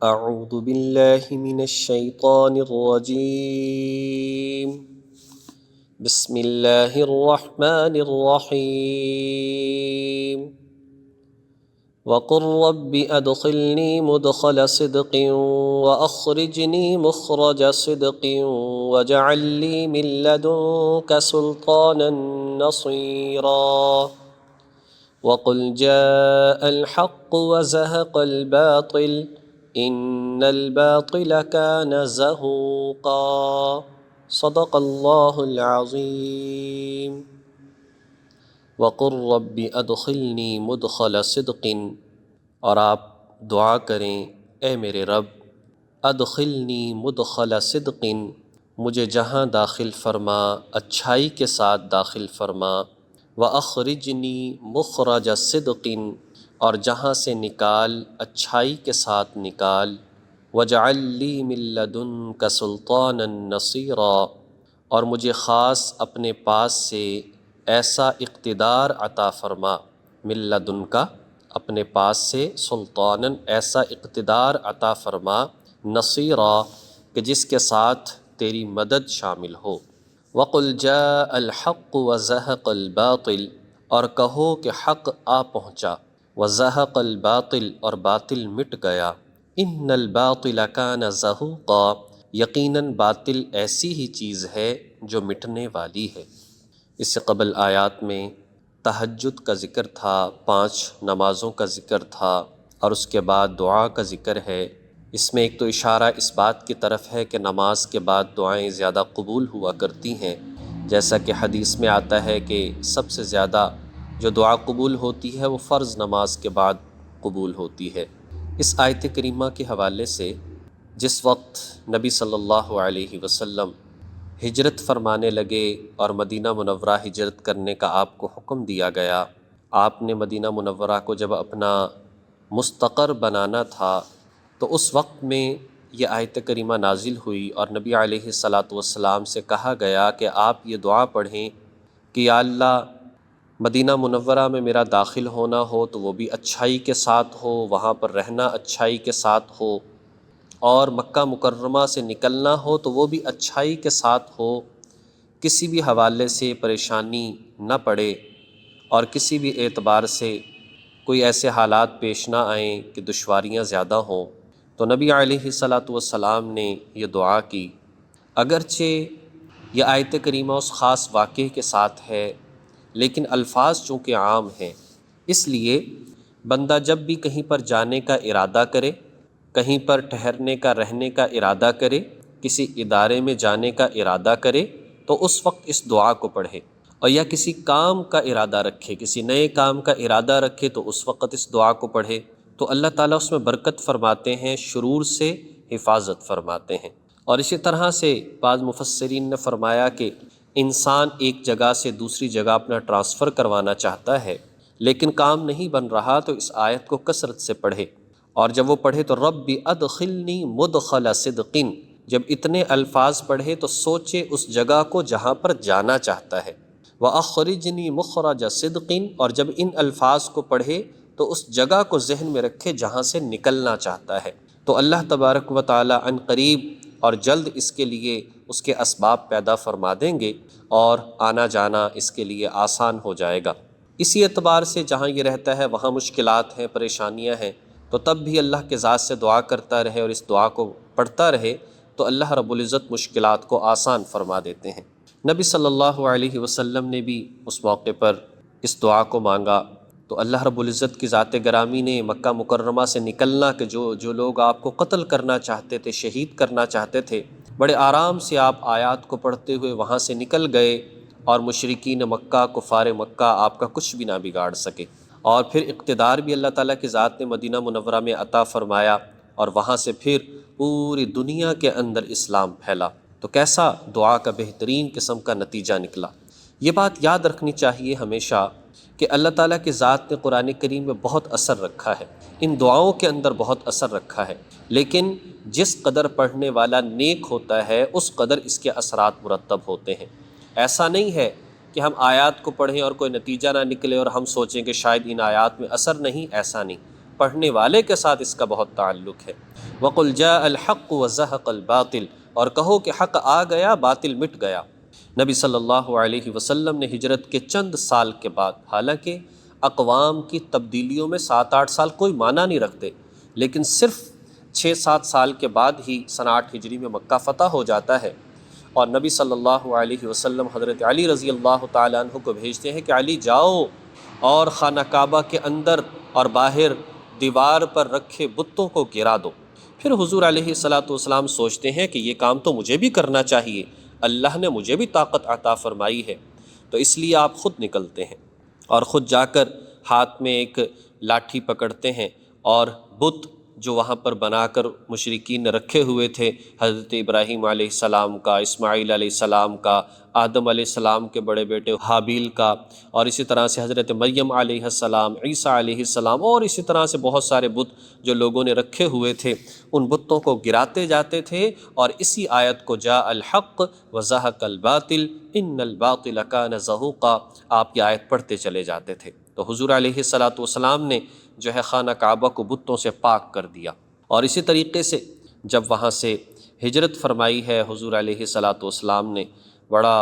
اعوذ باللہ من الشیطان الرجیم بسم اللہ الرحمن الرحیم وقل رب ادخلنی مدخل صدق واخرجنی مخرج صدق واجعل لی من لدنک سلطانا نصیرا وقل جاء الحق وزهق الباطل ان الباطل كان زهوقا صدق اللہ العظیم وقل رب ادخلنی مدخل صدق، اور آپ دعا کریں اے میرے رب ادخلنی مدخل صدق، مجھے جہاں داخل فرما اچھائی کے ساتھ داخل فرما، واخرجنی مخرج صدق، اور جہاں سے نکال اچھائی کے ساتھ نکال، واجعل لی من لدنک سلطانا نصیرا، اور مجھے خاص اپنے پاس سے ایسا اقتدار عطا فرما، من لدنک اپنے پاس سے، سلطانا ایسا اقتدار عطا فرما، نصیرا کہ جس کے ساتھ تیری مدد شامل ہو۔ وقل جاء الحق وزهق الباطل، اور کہو کہ حق آ پہنچا، وزهق الباطل اور باطل مٹ گیا، ان الباطل کان زہوقا، یقیناً باطل ایسی ہی چیز ہے جو مٹنے والی ہے۔ اس سے قبل آیات میں تہجد کا ذکر تھا، 5 نمازوں کا ذکر تھا، اور اس کے بعد دعا کا ذکر ہے۔ اس میں ایک تو اشارہ اس بات کی طرف ہے کہ نماز کے بعد دعائیں زیادہ قبول ہوا کرتی ہیں، جیسا کہ حدیث میں آتا ہے کہ سب سے زیادہ جو دعا قبول ہوتی ہے وہ فرض نماز کے بعد قبول ہوتی ہے۔ اس آیت کریمہ کے حوالے سے جس وقت نبی صلی اللہ علیہ وسلم ہجرت فرمانے لگے اور مدینہ منورہ ہجرت کرنے کا آپ کو حکم دیا گیا، آپ نے مدینہ منورہ کو جب اپنا مستقر بنانا تھا تو اس وقت میں یہ آیت کریمہ نازل ہوئی، اور نبی علیہ الصلاۃ والسلام سے کہا گیا کہ آپ یہ دعا پڑھیں کہ یا اللہ مدینہ منورہ میں میرا داخل ہونا ہو تو وہ بھی اچھائی کے ساتھ ہو، وہاں پر رہنا اچھائی کے ساتھ ہو، اور مکہ مکرمہ سے نکلنا ہو تو وہ بھی اچھائی کے ساتھ ہو، کسی بھی حوالے سے پریشانی نہ پڑے اور کسی بھی اعتبار سے کوئی ایسے حالات پیش نہ آئیں کہ دشواریاں زیادہ ہوں۔ تو نبی علیہ الصلاۃ والسلام نے یہ دعا کی، اگرچہ یہ آیت کریمہ اس خاص واقعے کے ساتھ ہے لیکن الفاظ چونکہ عام ہیں، اس لیے بندہ جب بھی کہیں پر جانے کا ارادہ کرے، کہیں پر ٹھہرنے کا رہنے کا ارادہ کرے، کسی ادارے میں جانے کا ارادہ کرے تو اس وقت اس دعا کو پڑھے، اور یا کسی کام کا ارادہ رکھے، کسی نئے کام کا ارادہ رکھے تو اس وقت اس دعا کو پڑھے، تو اللہ تعالیٰ اس میں برکت فرماتے ہیں، شرور سے حفاظت فرماتے ہیں۔ اور اسی طرح سے بعض مفسرین نے فرمایا کہ انسان ایک جگہ سے دوسری جگہ اپنا ٹرانسفر کروانا چاہتا ہے لیکن کام نہیں بن رہا تو اس آیت کو کثرت سے پڑھے، اور جب وہ پڑھے تو رب ادخلنی مدخل صدق، جب اتنے الفاظ پڑھے تو سوچے اس جگہ کو جہاں پر جانا چاہتا ہے، وَأَخْرِجْنِي مُخْرَجَ صِدْقٍ، اور جب ان الفاظ کو پڑھے تو اس جگہ کو ذہن میں رکھے جہاں سے نکلنا چاہتا ہے، تو اللہ تبارک و تعالی عن قریب اور جلد اس کے لیے اس کے اسباب پیدا فرما دیں گے اور آنا جانا اس کے لیے آسان ہو جائے گا۔ اسی اعتبار سے جہاں یہ رہتا ہے وہاں مشکلات ہیں، پریشانیاں ہیں، تو تب بھی اللہ کے ذات سے دعا کرتا رہے اور اس دعا کو پڑھتا رہے تو اللہ رب العزت مشکلات کو آسان فرما دیتے ہیں۔ نبی صلی اللہ علیہ وسلم نے بھی اس موقع پر اس دعا کو مانگا تو اللہ رب العزت کی ذات گرامی نے مکہ مکرمہ سے نکلنا کہ جو لوگ آپ کو قتل کرنا چاہتے تھے، شہید کرنا چاہتے تھے، بڑے آرام سے آپ آیات کو پڑھتے ہوئے وہاں سے نکل گئے، اور مشرکین مکہ، کفار مکہ آپ کا کچھ بھی نہ بگاڑ سکے، اور پھر اقتدار بھی اللہ تعالیٰ کی ذات نے مدینہ منورہ میں عطا فرمایا، اور وہاں سے پھر پوری دنیا کے اندر اسلام پھیلا۔ تو کیسا دعا کا بہترین قسم کا نتیجہ نکلا۔ یہ بات یاد رکھنی چاہیے ہمیشہ کہ اللہ تعالیٰ کی ذات نے قرآن کریم میں بہت اثر رکھا ہے، ان دعاؤں کے اندر بہت اثر رکھا ہے، لیکن جس قدر پڑھنے والا نیک ہوتا ہے اس قدر اس کے اثرات مرتب ہوتے ہیں۔ ایسا نہیں ہے کہ ہم آیات کو پڑھیں اور کوئی نتیجہ نہ نکلے اور ہم سوچیں کہ شاید ان آیات میں اثر نہیں، ایسا نہیں۔ پڑھنے والے کے ساتھ اس کا بہت تعلق ہے۔ وَقُلْ جَاءَ الْحَقُّ وَزَهَقَ الْبَاطِلُ، اور کہو کہ حق آ گیا باطل مٹ گیا۔ نبی صلی اللہ علیہ وسلم نے ہجرت کے چند سال کے بعد، حالانکہ اقوام کی تبدیلیوں میں 7-8 سال کوئی معنی نہیں رکھتے، لیکن صرف 6-7 سال کے بعد ہی سن 8 ہجری میں مکہ فتح ہو جاتا ہے، اور نبی صلی اللہ علیہ وسلم حضرت علی رضی اللہ تعالیٰ عنہ کو بھیجتے ہیں کہ علی جاؤ اور خانہ کعبہ کے اندر اور باہر دیوار پر رکھے بتوں کو گرا دو۔ پھر حضور علیہ الصلاۃ والسلام سوچتے ہیں کہ یہ کام تو مجھے بھی کرنا چاہیے، اللہ نے مجھے بھی طاقت عطا فرمائی ہے، تو اس لیے آپ خود نکلتے ہیں اور خود جا کر ہاتھ میں ایک لاٹھی پکڑتے ہیں، اور بت جو وہاں پر بنا کر مشرکین نے رکھے ہوئے تھے، حضرت ابراہیم علیہ السلام کا، اسماعیل علیہ السلام کا، آدم علیہ السلام کے بڑے بیٹے حابیل کا، اور اسی طرح سے حضرت مریم علیہ السلام، عیسیٰ علیہ السلام، اور اسی طرح سے بہت سارے بت جو لوگوں نے رکھے ہوئے تھے، ان بتوں کو گراتے جاتے تھے، اور اسی آیت کو جاء الحق وزهق الباطل ان الباطل کان زہوقا، آپ کی آیت پڑھتے چلے جاتے تھے۔ تو حضور علیہ الصلاۃ والسلام نے جو ہے خانہ کعبہ کو بتوں سے پاک کر دیا، اور اسی طریقے سے جب وہاں سے ہجرت فرمائی ہے حضور علیہ الصلاۃ والسلام نے، بڑا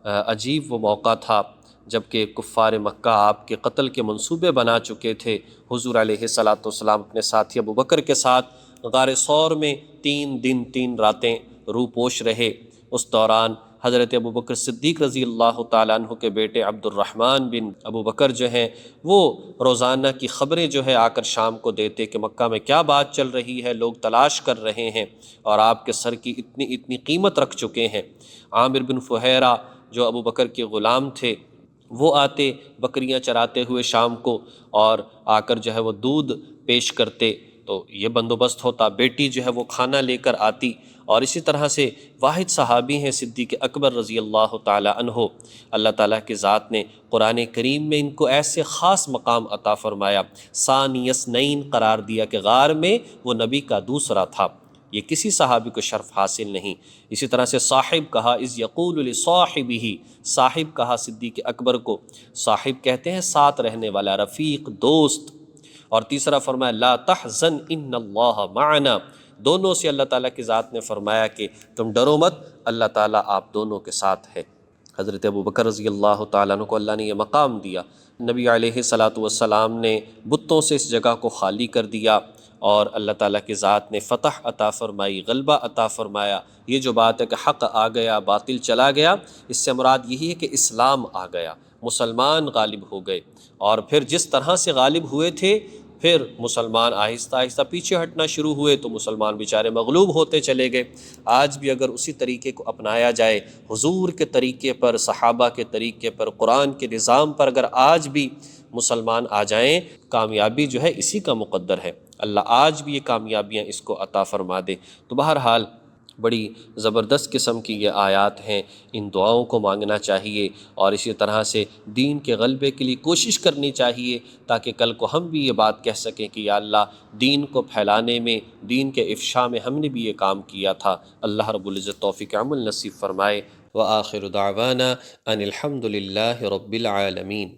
عجیب وہ موقع تھا جب کہ کفار مکہ آپ کے قتل کے منصوبے بنا چکے تھے۔ حضور علیہ الصلاۃ والسلام اپنے ساتھی ابو بکر کے ساتھ غار ثور میں 3 دن 3 راتیں روپوش رہے۔ اس دوران حضرت ابو بکر صدیق رضی اللہ تعالیٰ عنہ کے بیٹے عبد الرحمن بن ابو بکر جو ہیں، وہ روزانہ کی خبریں جو ہے آ کر شام کو دیتے کہ مکہ میں کیا بات چل رہی ہے، لوگ تلاش کر رہے ہیں، اور آپ کے سر کی اتنی قیمت رکھ چکے ہیں۔ عامر بن فہیرہ جو ابو بکر کے غلام تھے، وہ آتے بکریاں چراتے ہوئے شام کو، اور آ کر جو ہے وہ دودھ پیش کرتے، تو یہ بندوبست ہوتا۔ بیٹی جو ہے وہ کھانا لے کر آتی، اور اسی طرح سے واحد صحابی ہیں صدیق اکبر رضی اللہ تعالی عنہ، اللہ تعالیٰ کی ذات نے قرآن کریم میں ان کو ایسے خاص مقام عطا فرمایا، ثانی اثنین قرار دیا کہ غار میں وہ نبی کا دوسرا تھا، یہ کسی صحابی کو شرف حاصل نہیں۔ اسی طرح سے صاحب کہا، اذ یقول لصاحبہ، صاحب کہا صدیق اکبر کو، صاحب کہتے ہیں ساتھ رہنے والا، رفیق، دوست۔ اور تیسرا فرمایا لا تحزن ان اللہ معنا، دونوں سے اللہ تعالیٰ کی ذات نے فرمایا کہ تم ڈرو مت، اللہ تعالیٰ آپ دونوں کے ساتھ ہے۔ حضرت ابو بکر رضی اللہ تعالیٰ عنہ کو اللہ نے یہ مقام دیا۔ نبی علیہ الصلاۃ والسلام نے بتوں سے اس جگہ کو خالی کر دیا، اور اللہ تعالیٰ کی ذات نے فتح عطا فرمائی، غلبہ عطا فرمایا۔ یہ جو بات ہے کہ حق آ گیا باطل چلا گیا، اس سے مراد یہی ہے کہ اسلام آ گیا، مسلمان غالب ہو گئے، اور پھر جس طرح سے غالب ہوئے تھے پھر مسلمان آہستہ آہستہ پیچھے ہٹنا شروع ہوئے، تو مسلمان بیچارے مغلوب ہوتے چلے گئے۔ آج بھی اگر اسی طریقے کو اپنایا جائے، حضور کے طریقے پر، صحابہ کے طریقے پر، قرآن کے نظام پر اگر آج بھی مسلمان آ جائیں، کامیابی جو ہے اسی کا مقدر ہے، اللہ آج بھی یہ کامیابیاں اس کو عطا فرما دے۔ تو بہرحال بڑی زبردست قسم کی یہ آیات ہیں، ان دعاؤں کو مانگنا چاہیے، اور اسی طرح سے دین کے غلبے کے لیے کوشش کرنی چاہیے، تاکہ کل کو ہم بھی یہ بات کہہ سکیں کہ یا اللہ، دین کو پھیلانے میں، دین کے افشاء میں ہم نے بھی یہ کام کیا تھا۔ اللہ رب العزت توفیق عمل نصیب فرمائے۔ وآخر دعوانا ان الحمد للہ رب العالمین۔